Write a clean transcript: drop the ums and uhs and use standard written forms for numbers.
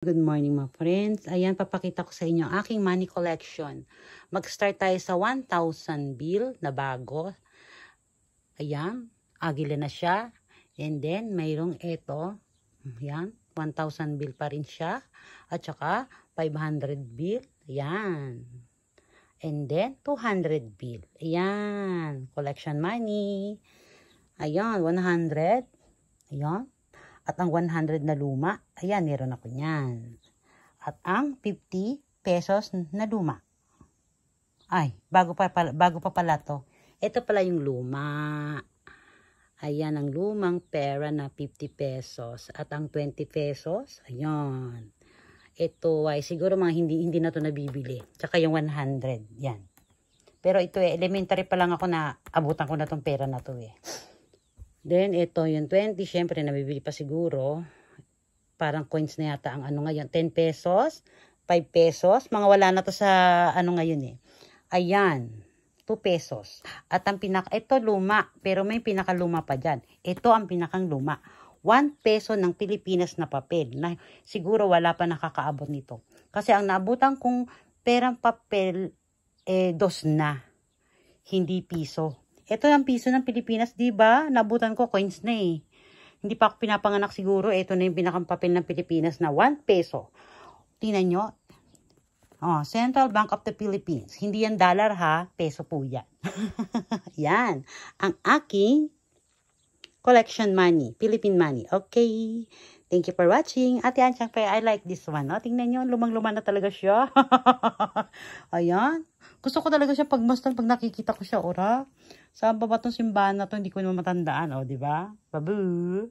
Good morning mga friends. Ayan, papakita ko sa inyo ang aking money collection. Mag-start tayo sa 1,000 bill na bago. Ayan, agila na siya. And then, mayroong ito. Ayan, 1,000 bill pa rin siya. At saka, 500 bill. Ayan. And then, 200 bill. Ayan, collection money. Ayan, 100. Ayan. At ang 100 na luma, ayan, meron ako niyan. At ang 50 pesos na luma. Ay, bago pa pala to. Ito pala yung luma. Ayan, ang lumang pera na 50 pesos. At ang 20 pesos, ayan. Ito ay siguro mga hindi na to nabibili. Tsaka yung 100, yan. Pero ito elementary pa lang ako na abutan ko na tong pera na to Then, ito yung 20. Syempre, nabibili pa siguro. Parang coins na yata ang ano ngayon. 10 pesos, 5 pesos. Mga wala na to sa ano ngayon Ayan, 2 pesos. At ang ito luma. Pero may pinakaluma pa dyan. Ito ang pinakang luma. 1 peso ng Pilipinas na papel. Na siguro wala pa nakakaabot nito. Kasi ang naabutan kong perang papel, 2 na. Hindi piso. Ito ang piso ng Pilipinas, di ba? Nabutan ko, coins na Hindi pa ako pinapanganak siguro. Ito na yung pinakang papel ng Pilipinas na 1 peso. Tingnan nyo. Oh, Central Bank of the Philippines. Hindi yan dollar ha, peso po yan. Yan. Ang aking collection money, Philippine money. Okay. Thank you for watching. At yan, syempre, I like this one. Tingnan nyo, lumang-luma na talaga siya. Ayan. Gusto ko talaga siya pagmasdan pag nakikita ko siya, ora. Saan ba itong simbahan na to? Hindi ko naman matandaan, di ba? Babu!